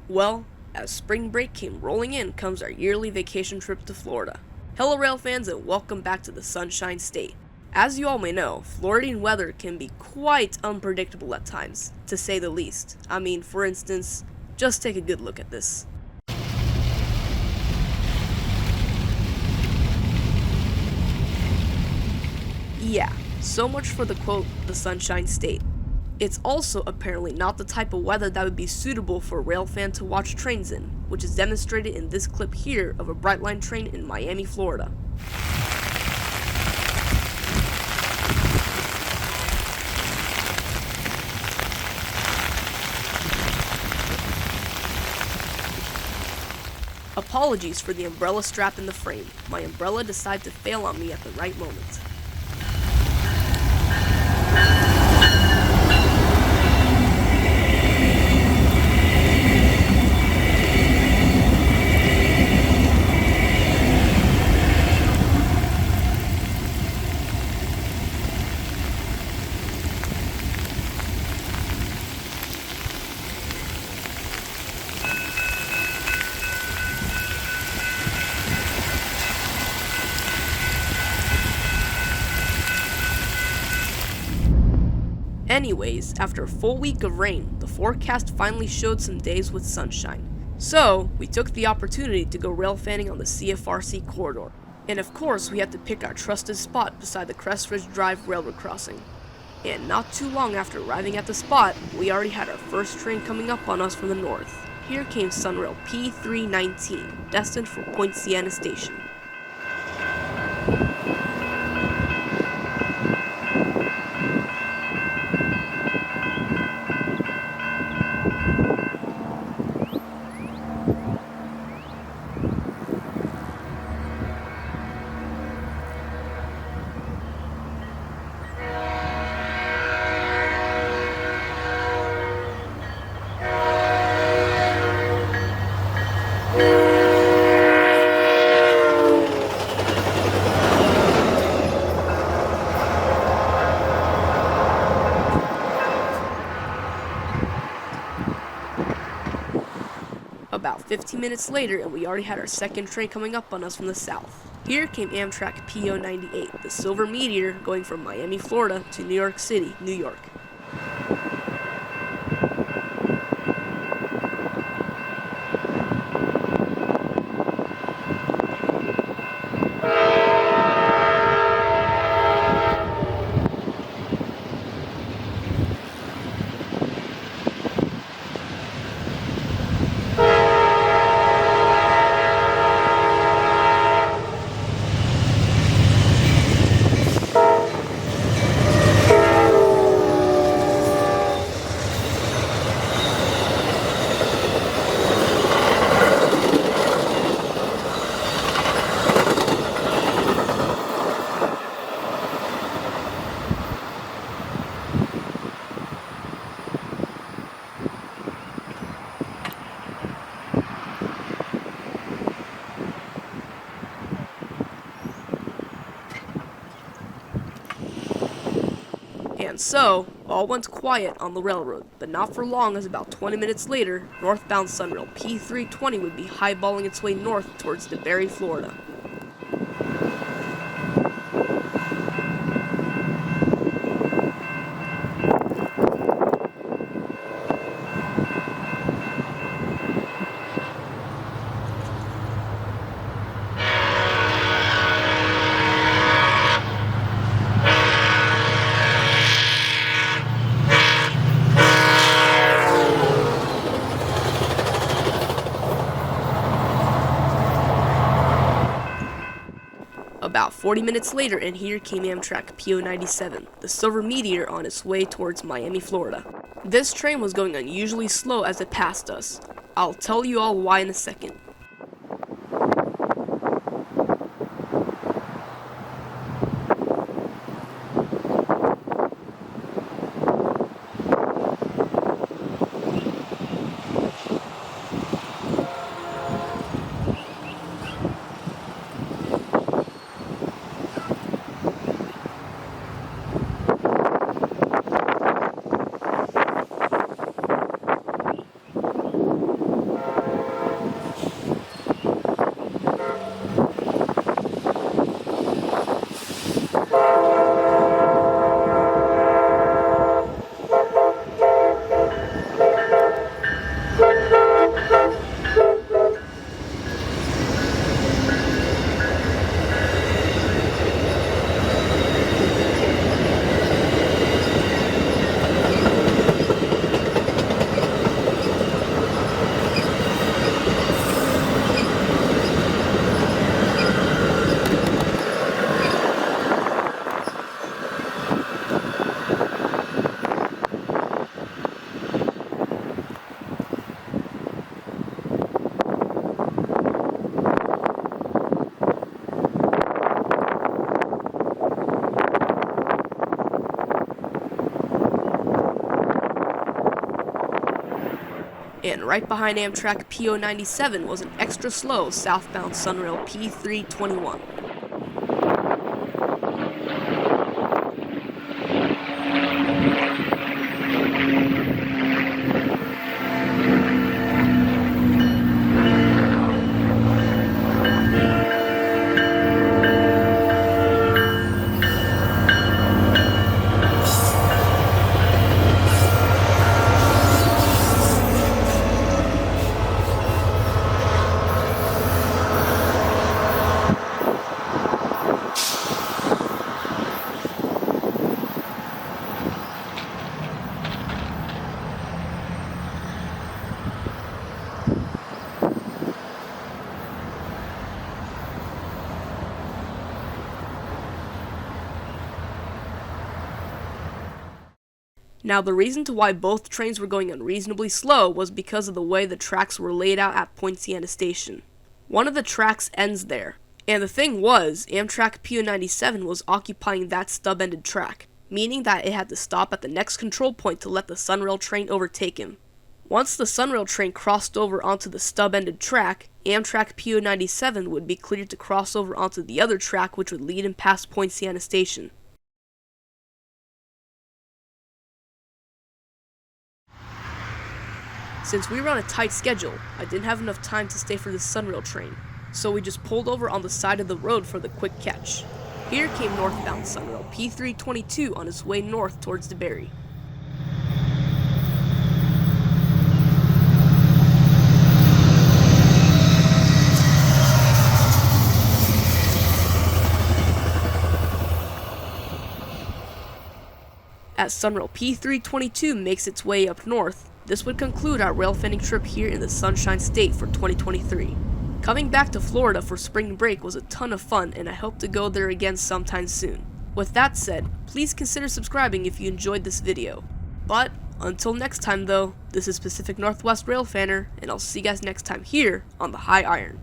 Well, as spring break came rolling in comes our yearly vacation trip to Florida. Hello rail fans and welcome back to the Sunshine State. As you all may know, Floridian weather can be quite unpredictable at times, to say the least. I mean, for instance, just take a good look at this. Yeah, so much for the quote, the Sunshine State. It's also apparently not the type of weather that would be suitable for a rail fan to watch trains in, which is demonstrated in this clip here of a Brightline train in Miami, Florida. Apologies for the umbrella strap in the frame. My umbrella decided to fail on me at the right moment. Anyways, after a full week of rain, the forecast finally showed some days with sunshine. So, we took the opportunity to go rail fanning on the CRFC corridor. And of course, we had to pick our trusted spot beside the Crestridge Drive railroad crossing. And not too long after arriving at the spot, we already had our first train coming up on us from the north. Here came SunRail P319, destined for Poinciana station. About 15 minutes later, and we already had our second train coming up on us from the south. Here came Amtrak PO98, the Silver Meteor, going from Miami, Florida to New York City, New York. And so, all went quiet on the railroad, but not for long, as about 20 minutes later, northbound SunRail P320 would be highballing its way north towards DeBary, Florida. About 40 minutes later, and here came Amtrak PO97, the Silver Meteor, on its way towards Miami, Florida. This train was going unusually slow as it passed us. I'll tell you all why in a second. and right behind Amtrak PO97 was an extra slow southbound SunRail P321. Now, the reason to why both trains were going unreasonably slow was because of the way the tracks were laid out at Poinciana station. One of the tracks ends there, and the thing was, Amtrak PO97 was occupying that stub-ended track, meaning that it had to stop at the next control point to let the SunRail train overtake him. Once the SunRail train crossed over onto the stub-ended track, Amtrak PO97 would be cleared to cross over onto the other track, which would lead him past Poinciana station. Since we were on a tight schedule, I didn't have enough time to stay for the SunRail train, so we just pulled over on the side of the road for the quick catch. Here came northbound SunRail P322 on its way north towards DeBary. As SunRail P322 makes its way up north, this would conclude our railfanning trip here in the Sunshine State for 2023. Coming back to Florida for spring break was a ton of fun, and I hope to go there again sometime soon. With that said, please consider subscribing if you enjoyed this video. But until next time though, this is Pacific Northwest Railfanner, and I'll see you guys next time here on the High Iron.